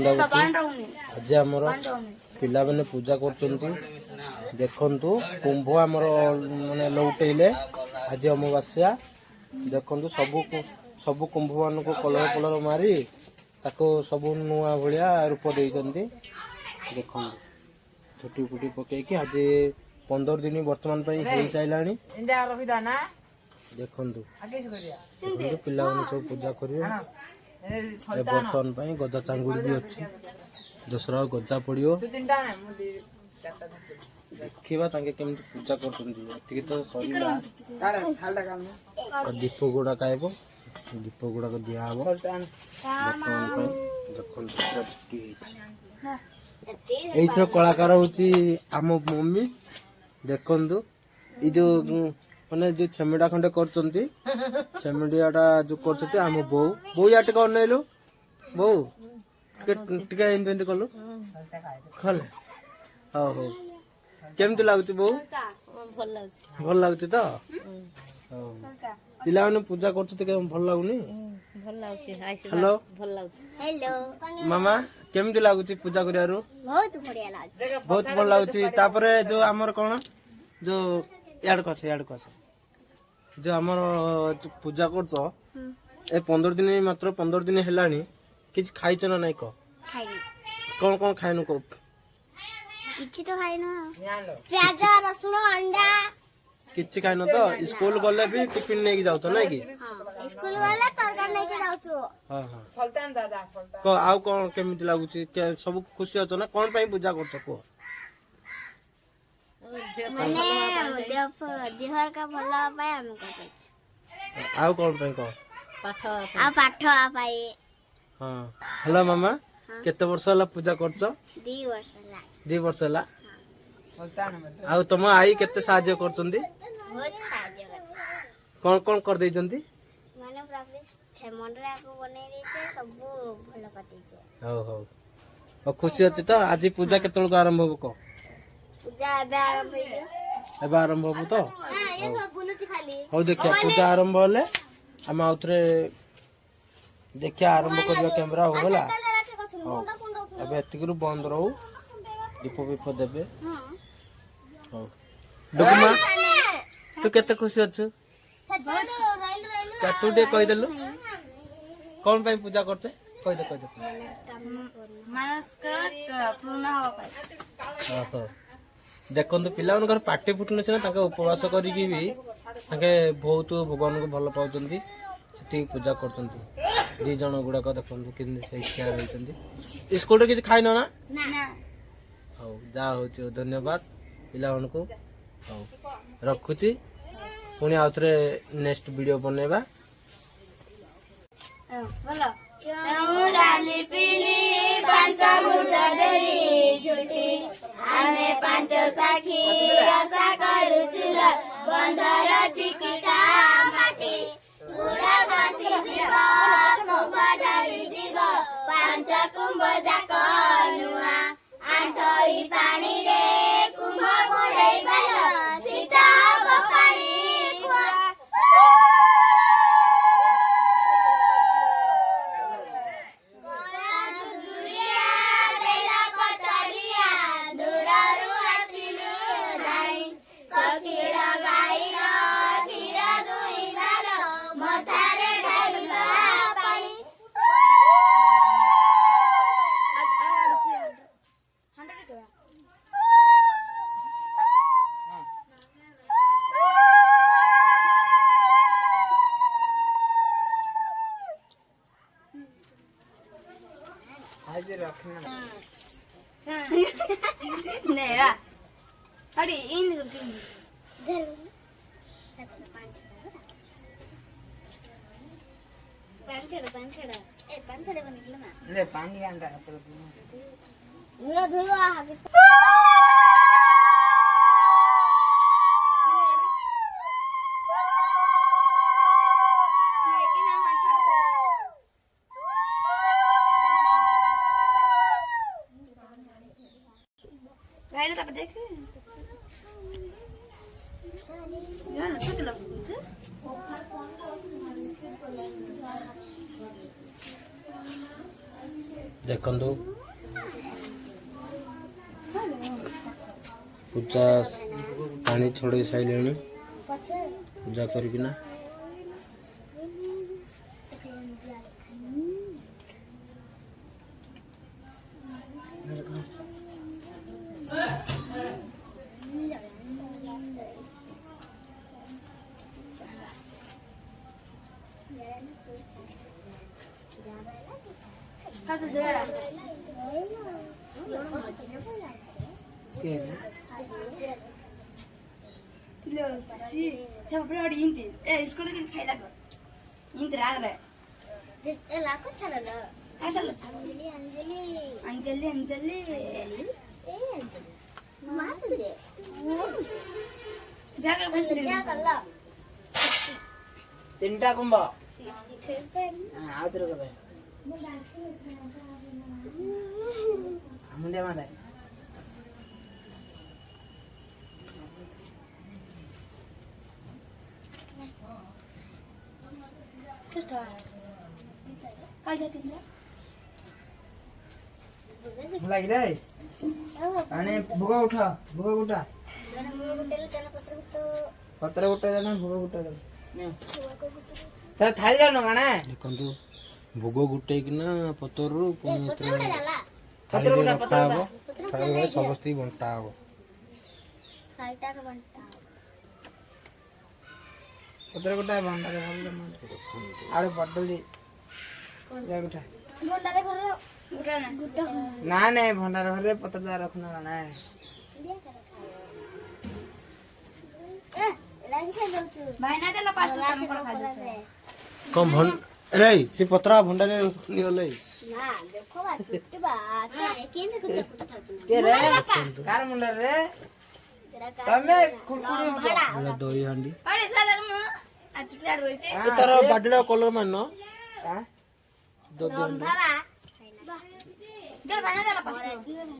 ବୃନ୍ଦାବତୀ आज आमर पिला मैंने पूजा कर देखु कुंभ आमर माने लौटेले आज अमावास्या देखु सब कुंभ मान को कलर कलर मारी ताको सब नुआ भाया रूप देते देख छुटी फुटी पकईकि आज 15 दिन बर्तमान हो सारा देखु पिला सब पूजा करेंगे बर्तमान गजा चांगुड़ी भी अच्छी दसरा गजा पड़ो देखा केमी पूजा कर तो सर दीप गुड़ा खाइब दीप गुड़ाक दिहब बर्तमान छुट्टी ये कलाकार हूँ आम मम्मी देखु ये जो मैंने जो छेमिडा खंडे करमिडियाटा जो कर आम बो बो या टे अनैलु बो टे कलु खले हाँ हो केमती लगुच बो भल लगुच तो पिला मैंने पूजा कर भल लगुनि हेलो हेलो मामा केमती लगुच पूजा करियारु बहुत भल लगुच तापरे जो आमर कौन जो याड कस जो आमर पूजा कर 15 दिन मात्र 15 दिन है कि खाइच ना नाई कह कौन कौन खाइनु को किछि तो खाइनु प्याज रसुन अंडा किछि खाइनु तो स्कूल गले भी टिफिन नै जाउ तो नै कि स्कूल वाला तरकारी नै के जाउछु हां हां सुल्तान दादा सुल्तान को आउ कोन केमिति लागुछि सब खुशी अछ ना कोन पई पूजा करछ को माने देहर का भला पाए हम करछ आउ कोन पई को पाठ पाए हां हेलो मामा केते वर्ष होला पूजा करछ 2 वर्ष होला सुल्तान आउ तुम आई केते सहाय्य करछंदी बहुत सहाय्य करछ कोन कोन कर दैछंती माने प्रॉफिस छेमनरा को बनै दैछे सब भलो कर दैछे हो हो ओ खुशी अछि तो आज पूजा केतल को आरंभ हो को पूजा एबे आरंभ हो तो हां ये सब बुलुची खाली हो देखिया पूजा आरंभ होले हम आउथरे देखिया आरंभ करबा कैमरा हो होला अब एतिकरू बंद रहू दीप विप देबे हां डुगमा तू केते खुशी अछु तू डे कहि देलु कोन पई पूजा करते कहि दे नमस्कार पूर्ण हो पाए हां देखो पिला घर पार्टी फुटने से उपवास करी भी बहुत भगवान को भल पाँच पूजा कर दी जन गुड़ाक देखो कि स्कूल किसी खाइन ना हाँ जहाँ हूँ धन्यवाद पिला को हाँ रखुची पुणी आउ थे नेक्स्ट वीडियो बनैबा आमे पांच साखी आशा करूचुल बंदर चिकिटा माटी गुड़ा बसी जीव कुंभ ढाली जीव पांच कुंभ जाक नुआ आंठई पानी रे कुंभ बुड़ाई बाल सीता पानी अरे इन पांचड़ा बन गया ना ले पानी आंदा धुआ धुआ गाड़ी तब देख जान छोटे लोग ଦେଖନ୍ତୁ ପୂଜା ପାଣି ଛଡ଼େଇ ସାରିଲେଣି ପୂଜା କରିକିନା। ତିନିଟା କୁମ୍ଭ ଆଉଥରେ କରେ ମୁଣ୍ଡିଆ ମାରେ ଲାଗିରେ ଆଣି ଭୋଗ ଉଠା ପତ୍ର ଗୋଟା ଜାଣ ଭୋଗ ଗୋଟା ଥାଇ ଯାଉନ କାଣା ଦେଖନ୍ତୁ ଭୋଗ ଗୋଟେଇକିନା ପତରରୁ ପୁଣି ଥାଳିରେ ରଖା ହବ ଥାଳିରେ ସମସ୍ତେ ବଣ୍ଟା ହବ। ପତ୍ର ଗୋଟା ବଣ୍ଟା ଆଳୁ ପଟଳି ନା ନାଇଁ ଭଣ୍ଡାର ଘରେ ପତ୍ର ଦା ରଖୁନ କାଣା କମ ରେ ସେ ପତ୍ର ଭଣ୍ଡାରେ ନିଅଲେ କାର ମୁଣ୍ଡରେ ତମେ ଦହି ହାଣ୍ଡି ତାର ବାଡିର କଲର ମାନ